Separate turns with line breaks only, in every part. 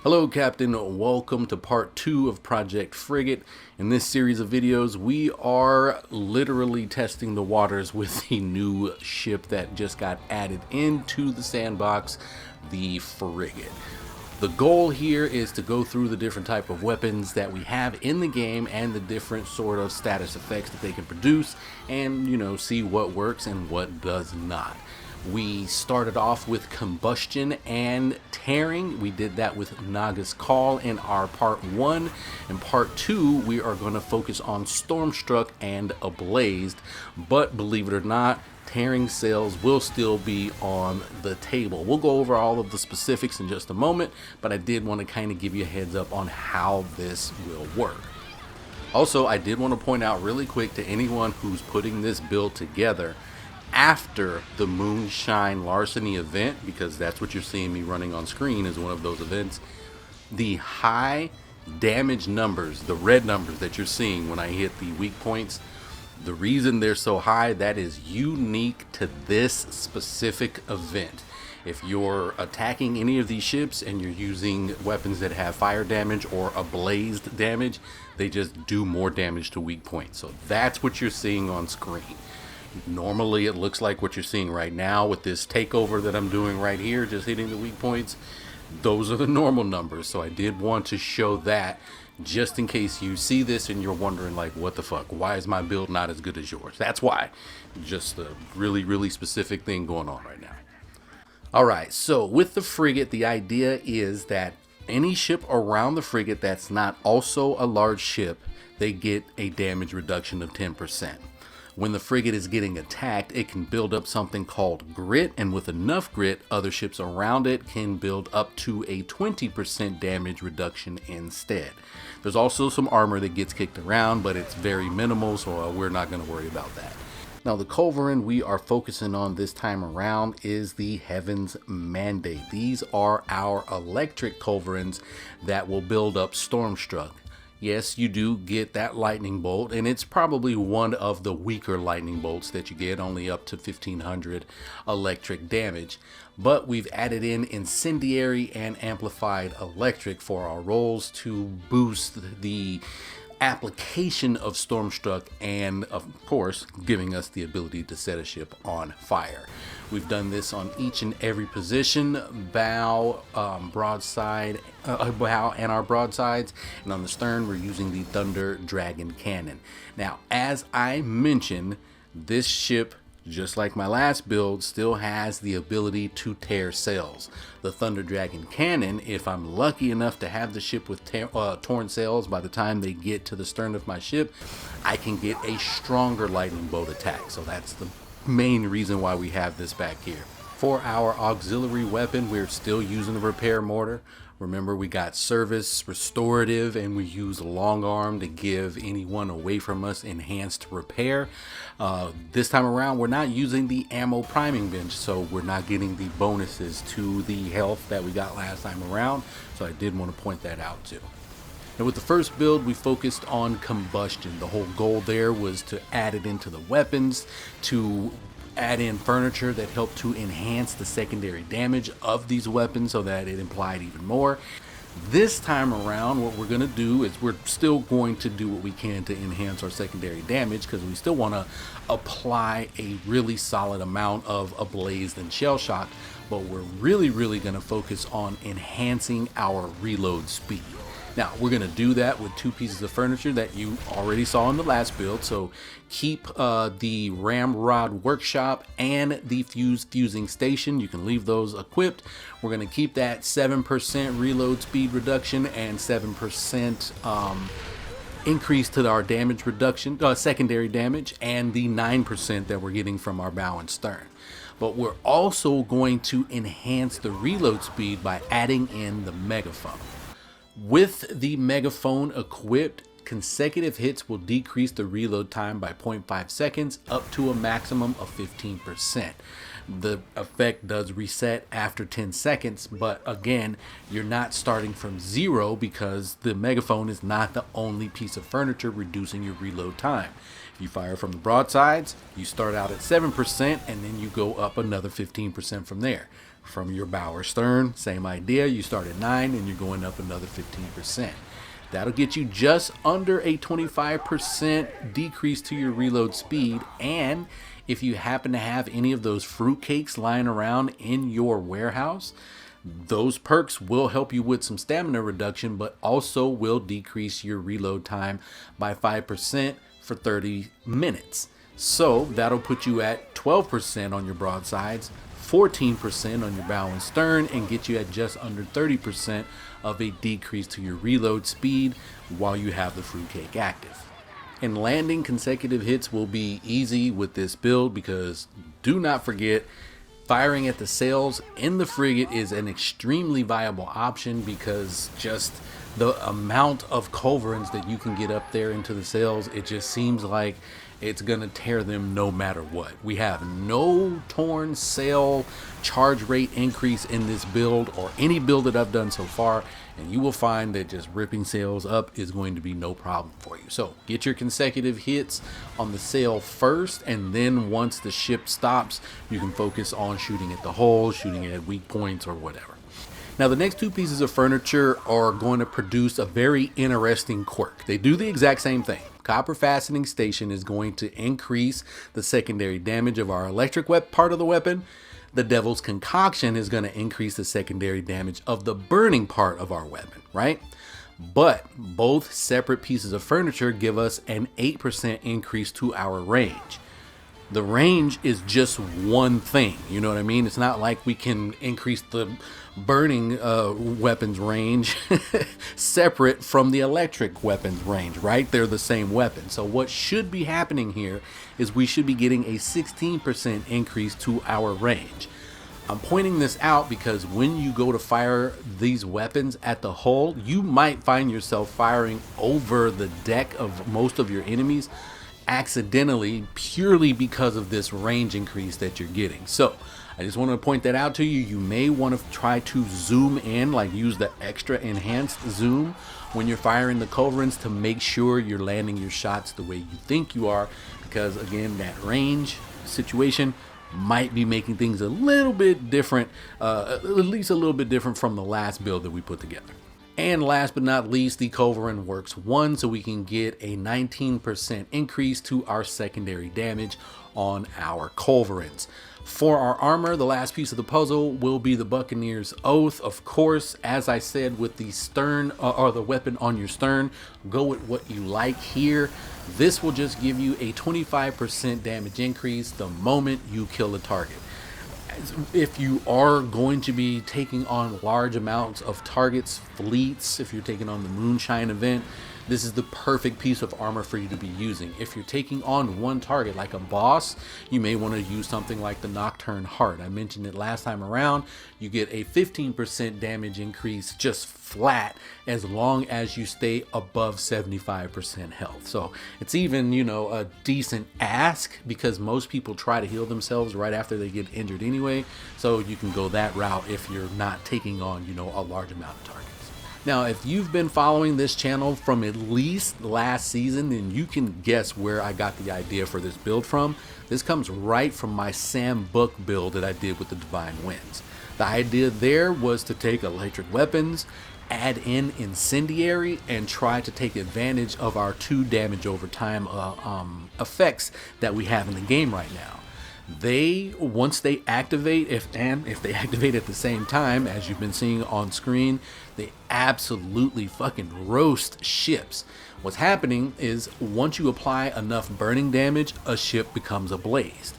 Hello Captain, welcome to part 2 of Project Frigate. In this series of videos, we are literally testing the waters with the new ship that just got added into the sandbox, the Frigate. The goal here is to go through the different type of weapons that we have in the game and the different sort of status effects that they can produce and, see what works and what does not. We started off with combustion and tearing. We did that with Naga's Call in our part 1. In part 2, we are going to focus on Stormstruck and Ablazed. But believe it or not, tearing sales will still be on the table. We'll go over all of the specifics in just a moment, but I did want to kind of give you a heads up on how this will work. Also, I did want to point out really quick to anyone who's putting this build together, after the Moonshine Larceny event, because that's what you're seeing me running on screen is one of those events, the high damage numbers, the red numbers that you're seeing when I hit the weak points, the reason they're so high, that is unique to this specific event. If you're attacking any of these ships and you're using weapons that have fire damage or ablazed damage, they just do more damage to weak points. So that's what you're seeing on screen. Normally it looks like what you're seeing right now with this takeover that I'm doing right here, just hitting the weak points. Those are the normal numbers, so I did want to show that just in case you see this and you're wondering like, what the fuck, why is my build not as good as yours? That's why. Just a really specific thing going on right now. Alright, so with the frigate, the idea is that any ship around the frigate that's not also a large ship, they get a damage reduction of 10%. When the frigate is getting attacked, it can build up something called grit, and with enough grit, other ships around it can build up to a 20% damage reduction instead. There's also some armor that gets kicked around, but it's very minimal, so we're not going to worry about that. Now, the culverin we are focusing on this time around is the Heaven's Mandate. These are our electric culverins that will build up Stormstruck. Yes, you do get that lightning bolt, and it's probably one of the weaker lightning bolts that you get, only up to 1500 electric damage. But we've added in incendiary and amplified electric for our rolls to boost the application of Stormstruck and of course giving us the ability to set a ship on fire. We've done this on each and every position, bow, broadside, bow and our broadsides, and on the stern we're using the Thunder Dragon cannon. Now, as I mentioned, this ship, just like my last build, still has the ability to tear sails. The Thunder Dragon cannon, if I'm lucky enough to have the ship with torn sails by the time they get to the stern of my ship, I can get a stronger lightning bolt attack. So that's the main reason why we have this back here. For our auxiliary weapon, we're still using the repair mortar. Remember, we got service, restorative, and we use long arm to give anyone away from us enhanced repair. This time around, we're not using the ammo priming bench, so we're not getting the bonuses to the health that we got last time around. So I did want to point that out too. And with the first build, we focused on combustion. The whole goal there was to add it into the weapons, to add in furniture that helped to enhance the secondary damage of these weapons so that it implied even more. This time around, what we're going to do is we're still going to do what we can to enhance our secondary damage, because we still want to apply a really solid amount of Ablazed and Shell Shock, but we're really going to focus on enhancing our reload speed. Now, we're going to do that with two pieces of furniture that you already saw in the last build. So keep the Ramrod Workshop and the Fusing Station. You can leave those equipped. We're going to keep that 7% reload speed reduction and 7% increase to our damage reduction, secondary damage, and the 9% that we're getting from our bow and stern. But we're also going to enhance the reload speed by adding in the megaphone. With the megaphone equipped, consecutive hits will decrease the reload time by 0.5 seconds up to a maximum of 15%. The effect does reset after 10 seconds, but again, you're not starting from zero because the megaphone is not the only piece of furniture reducing your reload time. If you fire from the broadsides, you start out at 7% and then you go up another 15% from there. from your bow or stern. Same idea, you start at 9 and you're going up another 15%. That'll get you just under a 25% decrease to your reload speed. And if you happen to have any of those fruitcakes lying around in your warehouse, those perks will help you with some stamina reduction, but also will decrease your reload time by 5% for 30 minutes. So that'll put you at 12% on your broadsides, 14% on your bow and stern, and get you at just under 30% of a decrease to your reload speed while you have the fruitcake active. And landing consecutive hits will be easy with this build, because do not forget, firing at the sails in the frigate is an extremely viable option, because just the amount of culverins that you can get up there into the sails, it just seems like it's gonna tear them no matter what. We have no torn sail charge rate increase in this build, or any build that I've done so far, and you will find that just ripping sails up is going to be no problem for you. So get your consecutive hits on the sail first, and then once the ship stops, you can focus on shooting at the hull, shooting at weak points, or whatever. Now, the next two pieces of furniture are going to produce a very interesting quirk. They do the exact same thing. Copper Fastening Station is going to increase the secondary damage of our electric part of the weapon. The Devil's Concoction is going to increase the secondary damage of the burning part of our weapon, right? But both separate pieces of furniture give us an 8% increase to our range. The range is just one thing, you know what I mean? It's not like we can increase the burning weapons range separate from the electric weapons range, right? They're the same weapon. So what should be happening here is we should be getting a 16% increase to our range. I'm pointing this out because when you go to fire these weapons at the hull, you might find yourself firing over the deck of most of your enemies accidentally, purely because of this range increase that you're getting. So I just want to point that out to you. You may want to try to zoom in, like use the extra enhanced zoom when you're firing the culverins, to make sure you're landing your shots the way you think you are, because again, that range situation might be making things a little bit different, at least a little bit different from the last build that we put together. And last but not least, the culverin works 1, so we can get a 19% increase to our secondary damage on our culverins. For our armor, the last piece of the puzzle will be the Buccaneer's Oath. Of course, as I said, with the stern or the weapon on your stern, go with what you like here. This will just give you a 25% damage increase the moment you kill a target. If you are going to be taking on large amounts of targets, fleets, if you're taking on the Moonshine event, this is the perfect piece of armor for you to be using. If you're taking on one target like a boss, you may want to use something like the Nocturne Heart. I mentioned it last time around. You get a 15% damage increase just flat, as long as you stay above 75% health. So it's even, you know, a decent ask, because most people try to heal themselves right after they get injured anyway. So you can go that route if you're not taking on, you know, a large amount of targets. Now, if you've been following this channel from at least last season, then you can guess where I got the idea for this build from. This comes right from my Sam Book build that I did with the Divine Winds. The idea there was to take electric weapons, add in incendiary, and try to take advantage of our 2 damage over time effects that we have in the game right now. Once they activate, if they activate at the same time as you've been seeing on screen, they absolutely fucking roast ships. What's happening is, once you apply enough burning damage, a ship becomes ablazed.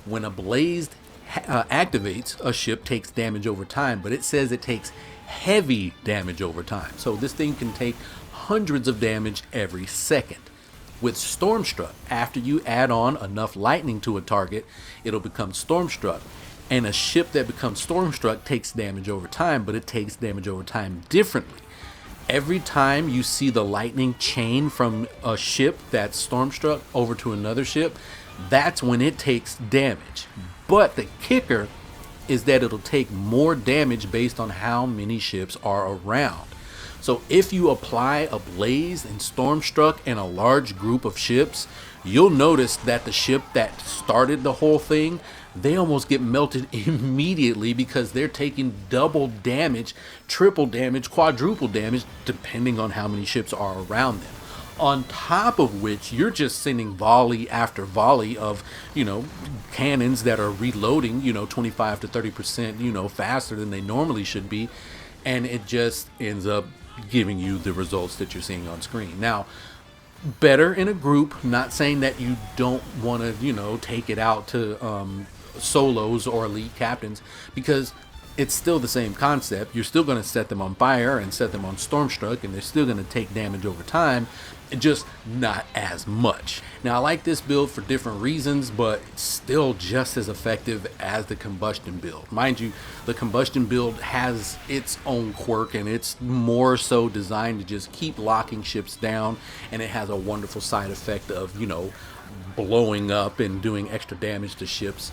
When Ablazed activates, a ship takes damage over time, but it says it takes heavy damage over time. So this thing can take hundreds of damage every second. With Stormstruck, after you add on enough lightning to a target, it'll become Stormstruck. And a ship that becomes Stormstruck takes damage over time, but it takes damage over time differently. Every time you see the lightning chain from a ship that's Stormstruck over to another ship, that's when it takes damage. But the kicker is that it'll take more damage based on how many ships are around. So if you apply Ablazed and Stormstruck in a large group of ships, you'll notice that the ship that started the whole thing they almost get melted immediately because they're taking double damage, triple damage, quadruple damage, depending on how many ships are around them. On top of which, you're just sending volley after volley of, cannons that are reloading, 25 to 30%, faster than they normally should be. And it just ends up giving you the results that you're seeing on screen. Now, better in a group, not saying that you don't want to, take it out to solos or elite captains, because it's still the same concept. You're still going to set them on fire and set them on Stormstruck, and they're still going to take damage over time, just not as much. Now, I like this build for different reasons, but it's still just as effective as the combustion build. Mind you, the combustion build has its own quirk, and it's more so designed to just keep locking ships down, and it has a wonderful side effect of, blowing up and doing extra damage to ships,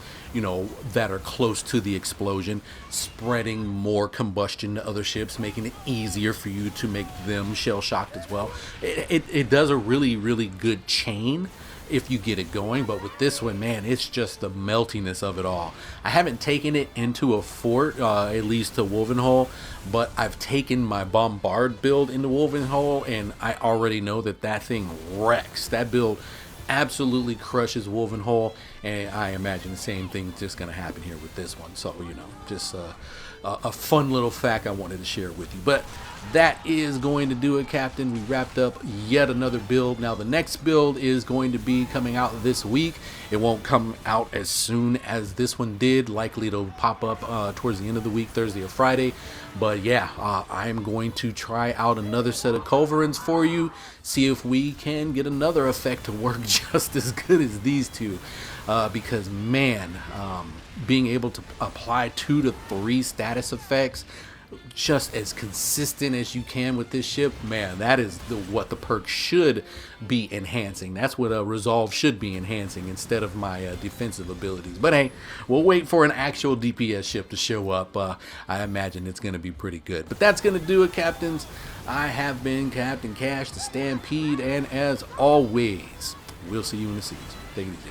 that are close to the explosion, spreading more combustion to other ships, making it easier for you to make them shell shocked as well. It does a really, really good chain if you get it going, but with this one, man, it's just the meltiness of it all. I haven't taken it into a fort, at least to Wolvenhole, but I've taken my Bombard build into Wolvenhole, and I already know that thing wrecks. That build absolutely crushes Wolvenhole, and I imagine the same thing's just going to happen here with this one. So, just a fun little fact I wanted to share with you. But that is going to do it, Captain. We wrapped up yet another build. Now, the next build is going to be coming out this week. It won't come out as soon as this one did. Likely it'll pop up towards the end of the week, Thursday or Friday. But yeah, I'm going to try out another set of culverins for you, see if we can get another effect to work just as good as these two. Because man, being able to apply 2 to 3 status effects just as consistent as you can with this ship, man, that is what the perk should be enhancing. That's what a resolve should be enhancing instead of my defensive abilities. But hey, we'll wait for an actual DPS ship to show up. I imagine it's going to be pretty good. But that's going to do it, Captains. I have been Captain Cash, the Stampede, and as always, we'll see you in the seas. Take it easy.